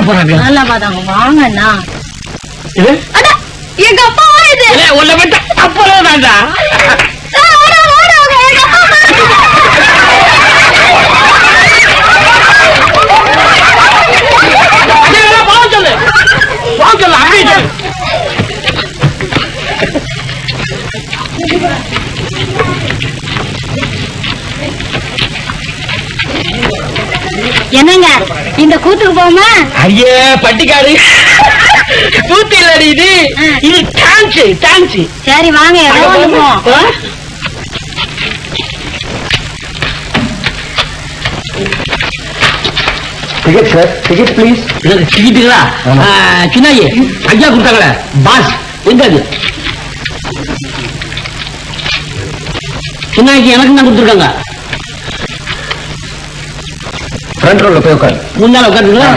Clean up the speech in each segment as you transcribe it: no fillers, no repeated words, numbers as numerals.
போறாங்க. நல்லா பாத்தாங்க. வாங்கண்ணா. இது எங்க அப்பா இது உள்ள விட்ட அப்புறம் தாண்டா. சொல்லு அப்படி என்னங்க இந்த கூத்துக்கு போமா? ஐயே பட்டிக்காடு கூத்து இல்லடி இது. இது டான்ஸ் டான்ஸ். சரி வாங்க டிக்கெட் சார், டிக்கெட் ப்ளீஸ். டிக்கெட்டுங்களா? சின்னாயி ஐயா கொடுத்தாங்களே பாஸ் எங்க அது? சின்னாய்க்கு எனக்கு தான் கொடுத்துருக்காங்க. ஃப்ரண்ட் ரோல போய் உட்காரு. முன்னால உட்காந்துங்களா?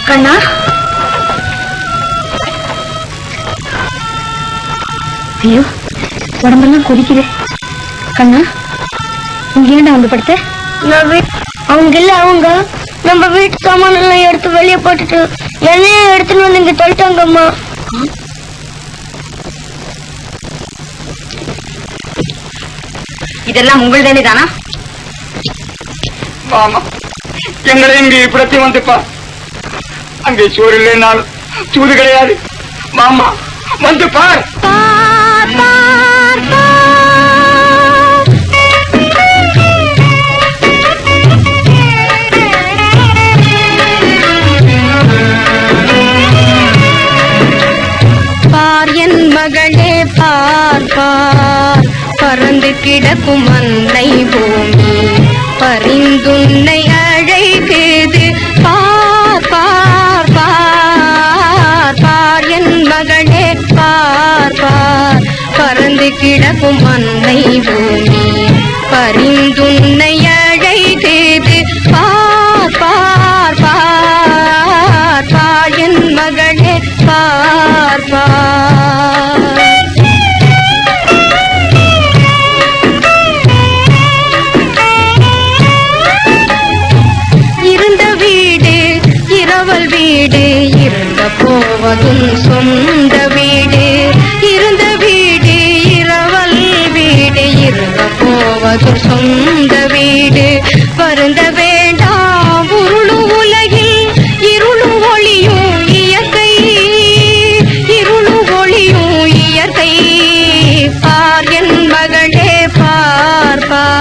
கண்ணா ஐயோ உடம்பெல்லாம் கொதிக்குது. கண்ணா இங்க ஏன்டா வந்து படுத்த? அவங்க இல்ல, அவங்க நம்ம வீட்டு சாமான எல்லாம் எடுத்து வெளியே போட்டுட்டு என்னையும் எடுத்துன்னு வந்து இங்க தொலைட்டாங்கம்மா. இதெல்லாம் உங்கள் தானா? ஆமா, எங்களை இங்க இப்படத்தையும் வந்துப்பா. அங்கே சோறு இல்லைனாலும் சூது கிடையாது. மாமா வந்து பார். பார் என் மகளே பார் பார், பறந்து கிடக்கும் அன்னை பூமி பரிந்துன்னை அழைக்குது. பார் பார் பார் பார் என் மகளே பார் பார், பறந்து கிடக்கும் அன்னை பூமி பரிந்துன்னை அழைக்குது. பார் பார் பார் பார் என் மகளே பார் பார். இருந்த வீடு இரவல் வீடு, இருந்த போவதும் சொந்த வீடு. இருந்த வீடு இரவல் வீடு, இருந்த போவதும் சொந்த வீடு. வருந்த வேண்டாம் உருளு உலகில், இருளு ஒளியும் இயற்கை, இருளு ஒளியும் இயற்கை. பார் என் மகளே பார் பார்.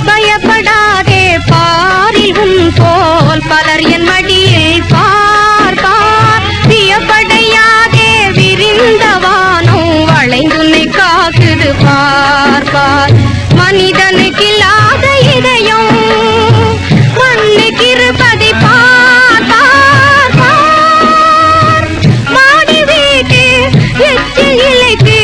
பயப்படாதே பாரில் உன் போல் பலர் என் மடியில். பார் பார் வியப்படையாதே, விரிந்தவானும் வளைந்துன்னை காக்குது. பார் பார் மனிதனுக்கு இல்லாத இதயம் மண்ணுக்கு இருப்பதை பார் பார் பார். மாடி வீட்டு எச்சில் இலைக்கு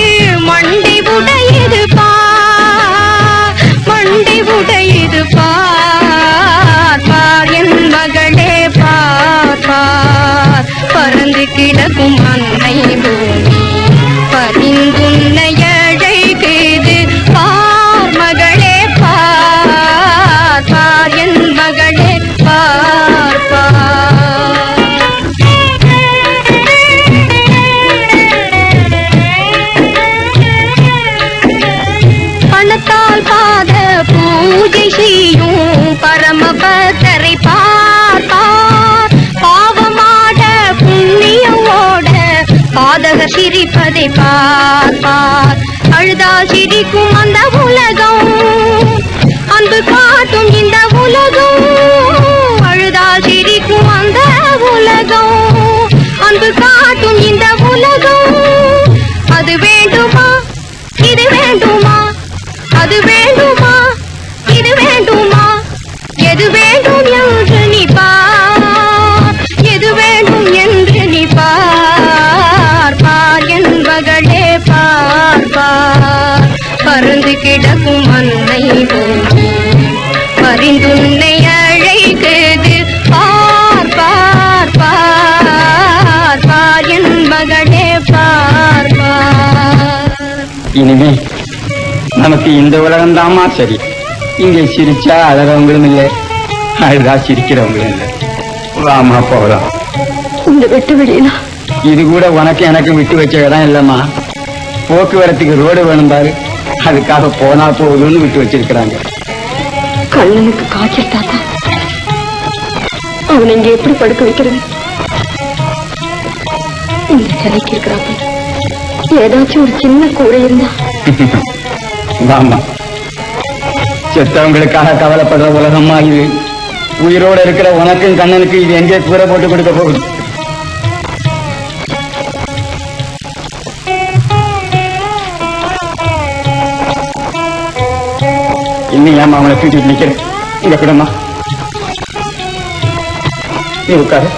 மண்டை உடையுது. பார் மண்டை உடையுது. பார் பார் என் மகளே பார் பார், பறந்து கிடக்கும் அன்னை பூமி பரிந்துன்னை அழைக்குது. பார் மகளே பார் பார் என் மகளே பார் பார். பணத்தால் பாத பூஜை செய்யும் பரமபக்தரை பார் பார். பாவமாட புண்ணியம் ஓட பாதகர் சிரிப்பதை பார் பார். அழுதா சிரிக்கும் அந்த உலகம், அன்பு காட்டும் இந்த உலகம். அழுதா சிரிக்கும் அந்த உலகம், அன்பு காட்டும் இந்த உலகம். அது வேண்டுமா இது வேண்டுமா, அது வேண்டுமா இது வேண்டுமா, எது வேண்டும் என்று நீ பார், எது வேண்டும் என்று நீ பார். பார் என் மகளே பார் பார், பறந்து கிடக்கும் அன்னை பூமி பரிந்துன்னை அழைக்குது. பார் பார் பார் பார் என் மகளே பார் பார். இனிமே நமக்கு இந்த உலகம் தாமா சரி. இங்கே சிரிச்சா அழகவங்களும் இல்லை, அழுதா சிரிக்கிறவங்களும் இல்லை. வாமா போகலாம். இந்த வெட்டு வெளியில இது கூட உனக்கு எனக்கு விட்டு வச்ச இடம் இல்லம்மா. போக்குவரத்துக்கு ரோடு வேணும் பாரு, அதுக்காக போனா போகுதுன்னு விட்டு வச்சிருக்கிறாங்க. கண்ணனுக்கு காய்ச்சல் தாத்தா, அவனை இங்க எப்படி படுக்க வைக்கிறது? இந்த சிலைக்கு இருக்கிறாப்ப ஏதாச்சும் ஒரு சின்ன கூரை இருந்தா. வாமா, செத்தவங்களுக்காக கவலைப்படுற உலகமா இது. உயிரோட இருக்கிற உனக்கும் கண்ணனுக்கு இது எங்கே கூரை போட்டு கொடுக்க போகுது? இன்னும் ஏமா அவனை தூக்கிட்டு நிக்கிறேன்? இங்க கூடமா நீ உட்காரு.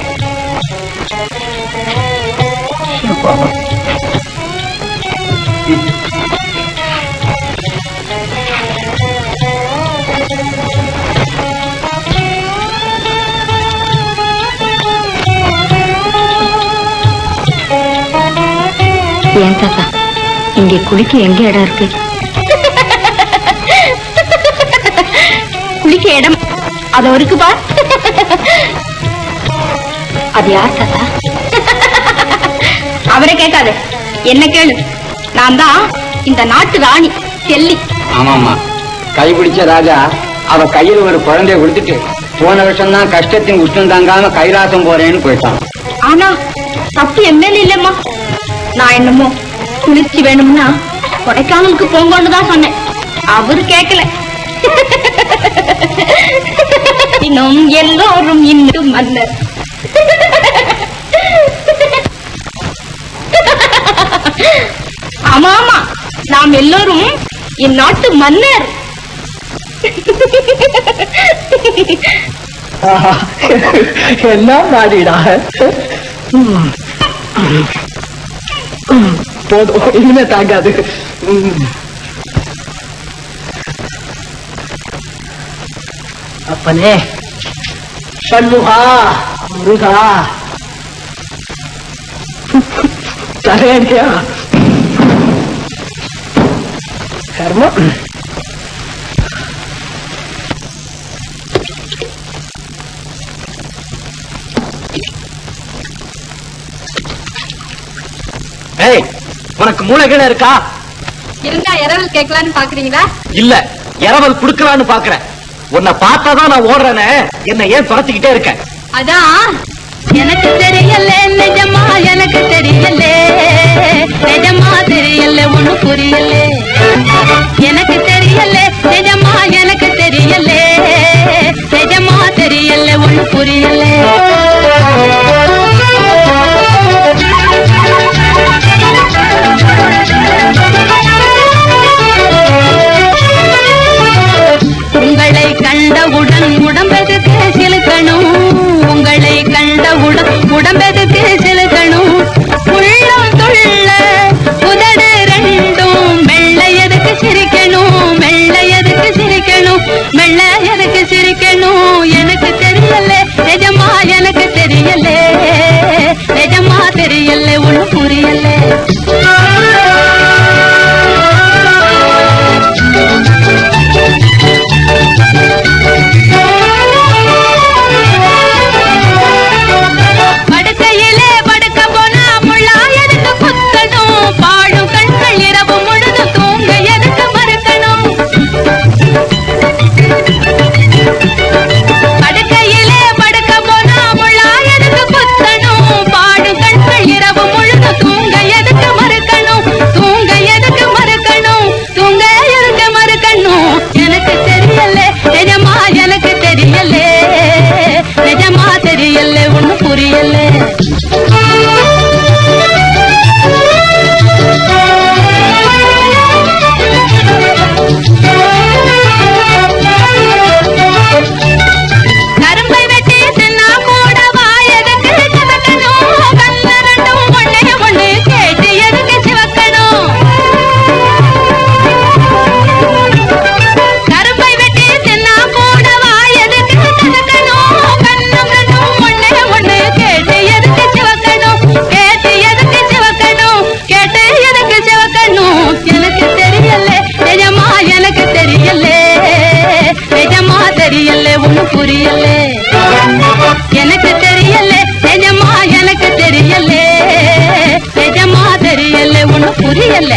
ஏன் தாத்தா இங்கே குளிக்க எங்க இடம் இருக்கு? குளிக்க இடம் அது இருக்குப்பா. அது யார் தாத்தா? அவரை கேட்காது, என்ன கேளு. நான் தான் இந்த நாட்டு ராணி செல்லி. ஆமாமா, கைபிடிச்ச ராஜா அவ கையில் ஒரு குழந்தைய கொடுத்துட்டு போன வருஷம் தான் கஷ்டத்தின் உஷ்ணம் தாங்காம கைலாசம் போறேன்னு போயிட்டான். ஆனா தப்பு எம்எல்ஏ இல்லம்மா. நான் என்னமோ குளிர்ச்சி வேணும்னா கொடைக்கானலுக்கு போங்கன்னு தான் சொன்னேன். அவரு கேட்கல. இன்னும் எல்லோரும் இன்னும் மன்னர். ஆமா ஆமா, நாம் எல்லோரும் இந்நாட்டு மன்னர். எல்லாம் நாடிடா. போதும், இனிமே தாங்காது. அப்பனே சண்முகா முருகா தரையடியா கர்மம். உனக்கு மூளைகள இருக்கா? இருந்தா இரவல் கேட்கலான்னு பாக்குறீங்களா? இல்ல, இரவல் குடுக்கலான்னு பாக்குறேன். உன்னை பார்த்தாதான் நான் ஓடுறேன்னு என்ன ஏன் துரத்திக்கிட்டே இருக்க? அதான் எனக்கு தெரியல, நிஜமா எனக்கு தெரியல, நிஜமா தெரியல, ஒண்ணு புரியல. எனக்கு தெரியல, நிஜமா எனக்கு தெரியல, நிஜமா தெரியல, ஒண்ணு புரியல. உங்களை கண்டவுடன் உடம்பெதுக்கு சிலுக்கணும், உங்களை கண்டவுடன் உடம்பெதுக்கு சிலுக்கணும். உள்ளம் துள்ள உதடு ரெண்டும் மெல்ல எதுக்கு சிரிக்கணும், மெல்ல எதுக்கு சிரிக்கணும், மெல்ல எதுக்கு சிரிக்கணும். எனக்கு தெரியல, நிஜமா எனக்கு தெரியல, நிஜமா தெரியல, ஒண்ணு புரியல. படுக்கையிலே படுக்க போனா முள்ளா எதுக்கு குத்தணும், பாடும் கண்கள் இரவு முழுது தூங்க எதுக்கு மறுக்கணும். படுக்கையிலே படுக்க போனா முள்ளா எதுக்கு குத்தணும், பாடும் கண்கள் இரவு முழுது தூங்க எதுக்கு மறுக்கணும், தூங்க எதுக்கு மறுக்கணும், தூங்க எதுக்கு மறுக்கணும். எனக்கு தெரியல, நிஜமா எனக்கு தெரியல, நிஜமா தெரியல, ஒண்ணு புரியல. கரும்பை வெட்டி தின்னா கூட வாயதுக்கு சிவக்கணும், கண்ண ரெண்டும் ஒண்ணே ஒண்ணு கேட்டு எதுக்கு சிவக்கணும். கரும்பை வெட்டி தின்னா கூட வாயதுக்கு சிவக்கணும், கண்ணம் ரெண்டும் ஒண்ணே ஒண்ணு கேட்டு எதுக்கு சிவக்கணும், கேட்டு எதுக்கு சிவக்கணும், கேட்டு எதுக்கு சிவக்கணும். எனக்கு தெரியல, நிஜமா எனக்கு தெரியல, நிஜமா தெரியல, ஒண்ணு புரியல. எனக்கு தெரியல, நிஜமா எனக்கு தெரியல, நிஜமா தெரியல, ஒண்ணு புரியல.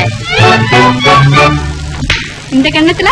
இந்த கண்ணத்துல